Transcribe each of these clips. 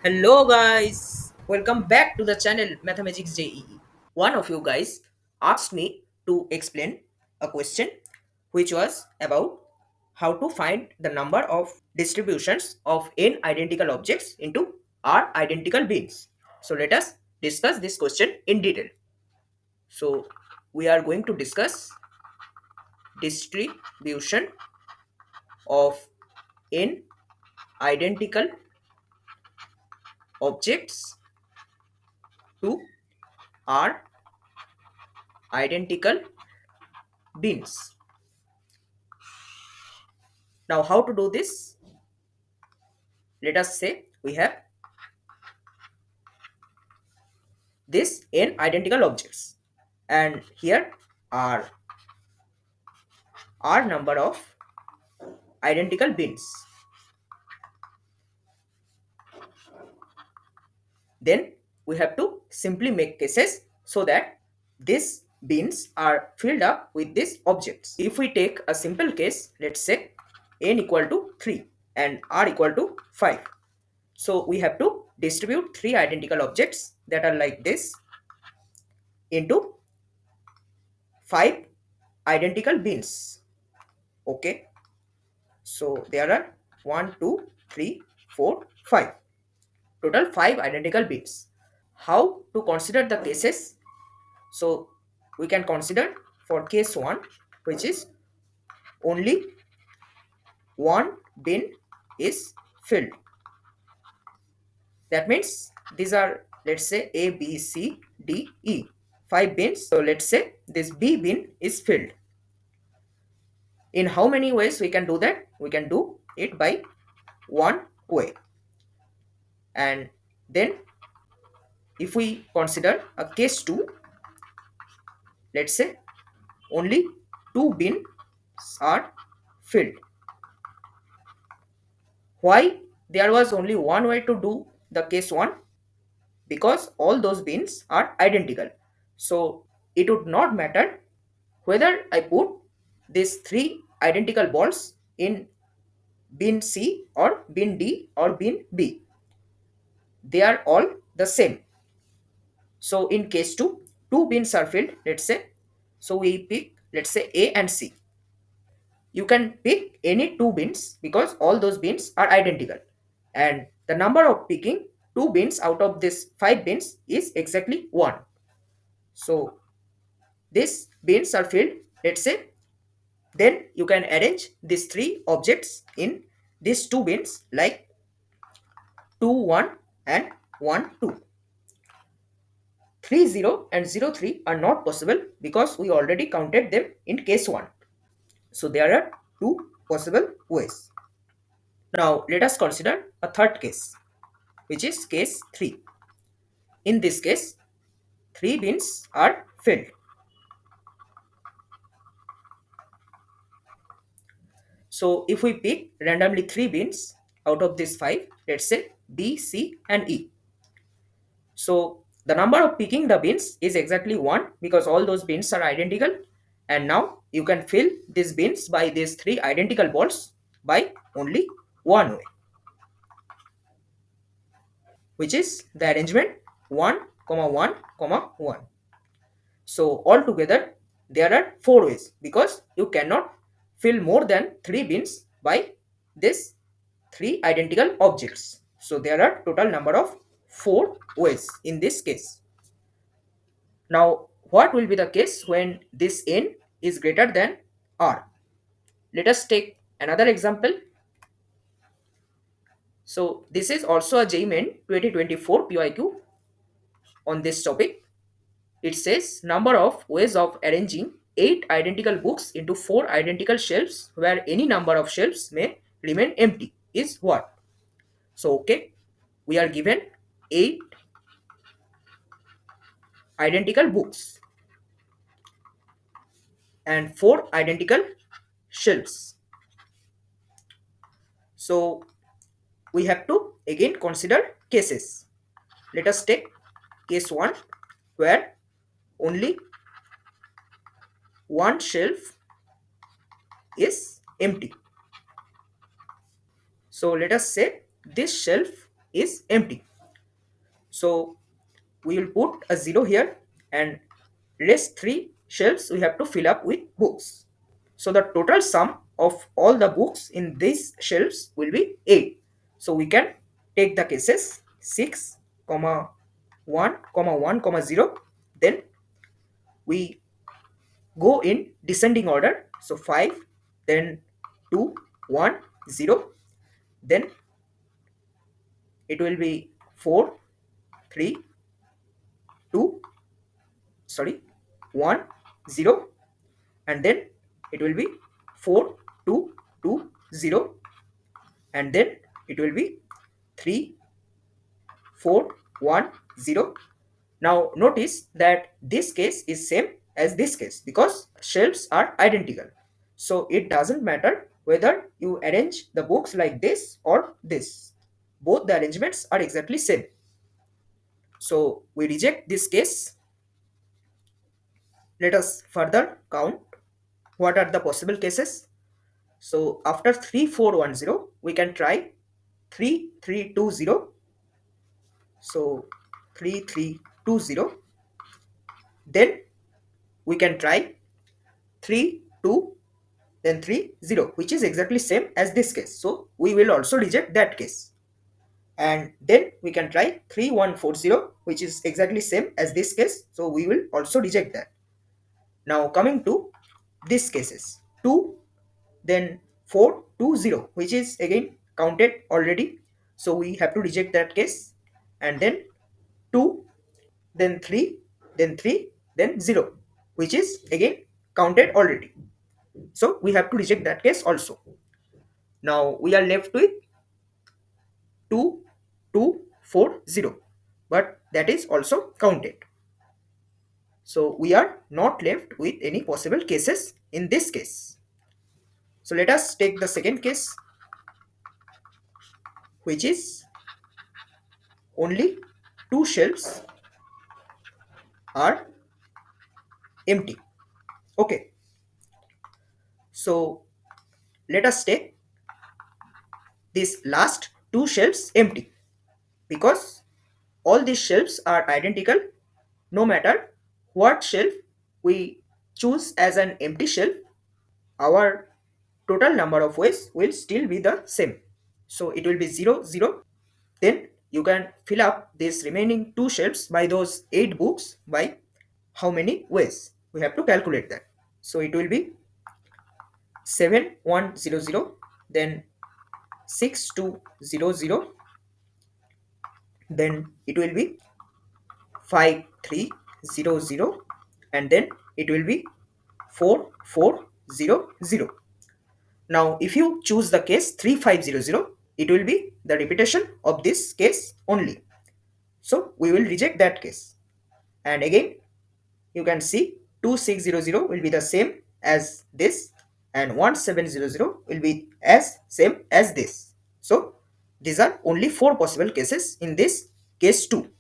Hello guys, welcome back to the channel Mathemagix JEE. One of you guys asked me to explain a question which was about how to find the number of distributions of n identical objects into r identical bins. So let us discuss this question in detail. So we are going to discuss distribution of n identical objects to r identical bins. Now, how to do this? Let us say we have this n identical objects, and here are r number of identical bins. Then we have to simply make cases so that these bins are filled up with these objects. If we take a simple case, let's say n equal to 3 and r equal to 5. So we have to distribute three identical objects that are like this into five identical bins. Okay, so there are 1 2 3 4 5, total 5 identical bins. How to consider the cases? So we can consider for case 1, which is only one bin is filled. That means these are, let's say, A B C D E, 5 bins. So let's say this B bin is filled. In how many ways we can do that? We can do it by one way. And then if we consider a case 2, let's say only 2 bins are filled. Why there was only one way to do the case 1? Because all those bins are identical. So it would not matter whether I put these 3 identical balls in bin C or bin D or bin B. They are all the same. So in case 2, 2 bins are filled, let's say. So we pick, let's say, A and C. You can pick any 2 bins because all those bins are identical. And the number of picking 2 bins out of this 5 bins is exactly 1. So these bins are filled, let's say. Then you can arrange these 3 objects in these 2 bins like 2 1 and 1 2. 3 0 and 0 3 are not possible because we already counted them in case 1. So there are 2 possible ways. Now let us consider a third case, which is case 3. In this case, 3 bins are filled. So if we pick randomly 3 bins out of these 5, let's say B, C and E. So the number of picking the bins is exactly 1 because all those bins are identical. And now you can fill these bins by these 3 identical balls by only one way, which is the arrangement 1, 1, 1. So altogether there are 4 ways because you cannot fill more than 3 bins by this 3 identical objects. So there are total number of 4 ways in this case. Now what will be the case when this n is greater than r? Let us take another example. So this is also a JEE Main 2024 PYQ on this topic. It says number of ways of arranging 8 identical books into 4 identical shelves where any number of shelves may remain empty is what? So okay, we are given 8 identical books and 4 identical shelves. So we have to again consider cases. Let us take case 1 where only one shelf is empty. So let us say this shelf is empty. So we will put a 0 here, and rest 3 shelves we have to fill up with books. So the total sum of all the books in these shelves will be 8. So we can take the cases 6, comma 1, comma 1, comma 0. Then we go in descending order. So 5, then 2, 1, 0. Then it will be 4, 3, 2, sorry, 1, 0. And then it will be 4, 2, 2, 0. And then it will be 3, 4, 1, 0. Now notice that this case is same as this case because shelves are identical. So it doesn't matter whether you arrange the books like this or this. Both the arrangements are exactly same. So we reject this case. Let us further count what are the possible cases. So after 3410, we can try 3320. So 3320. Then we can try 3 2, then 3 0, which is exactly same as this case. So we will also reject that case. And then we can try 3140, which is exactly same as this case. So we will also reject that. Now coming to these cases, 2, then 4 2 0, which is again counted already. So we have to reject that case. And then 2, then 3, then 3, then 0, which is again counted already. So we have to reject that case also. Now we are left with 2 2 4 0, but that is also counted. So we are not left with any possible cases in this case. So let us take the second case, which is only two shelves are empty. Okay, so let us take these last two shelves empty because all these shelves are identical. No matter what shelf we choose as an empty shelf, our total number of ways will still be the same. So it will be 0 0. Then you can fill up these remaining two shelves by those 8 books by how many ways? We have to calculate that. So it will be 7 1 0 0, then 6 2 0 0, then it will be 5 3 0 0, and then it will be 4 4 0 0. Now if you choose the case 3500, it will be the repetition of this case only. So we will reject that case. And again you can see 2600 will be the same as this, and 1700 will be as same as this. So these are only four possible cases in this case 2.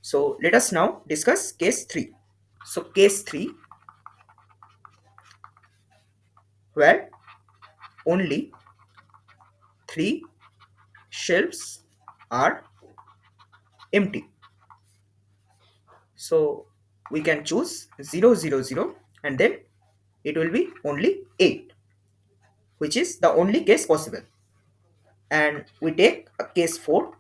So let us now discuss case 3. So case 3, where only 3 shelves are empty. So we can choose 000, and then it will be only 8, which is the only case possible. And we take a case 4,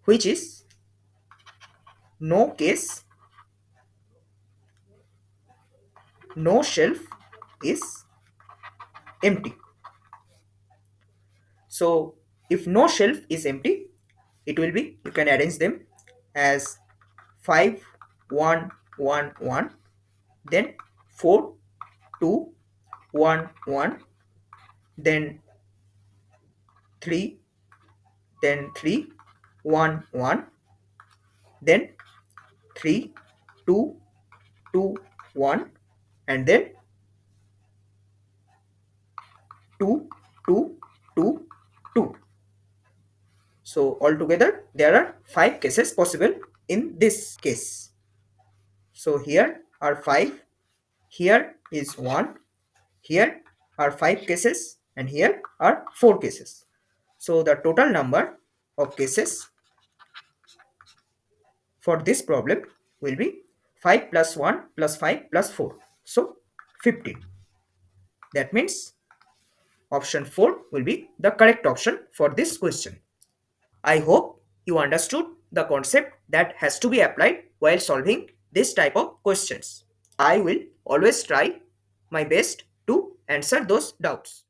which is no case, no shelf is empty. So if no shelf is empty, it will be, you can arrange them as 5 1 1 1, then 4 2 1 1, then 3, then 3 1 1, then 3 2 2 1, and then 2 2 2 2. So altogether there are 5 cases possible in this case. So here are 5, here is 1, here are 5 cases, and here are 4 cases. So the total number of cases for this problem will be 5 plus 1 plus 5 plus 4. So 15. That means option 4 will be the correct option for this question. I hope you understood the concept that has to be applied while solving this type of questions. I will always try my best to answer those doubts.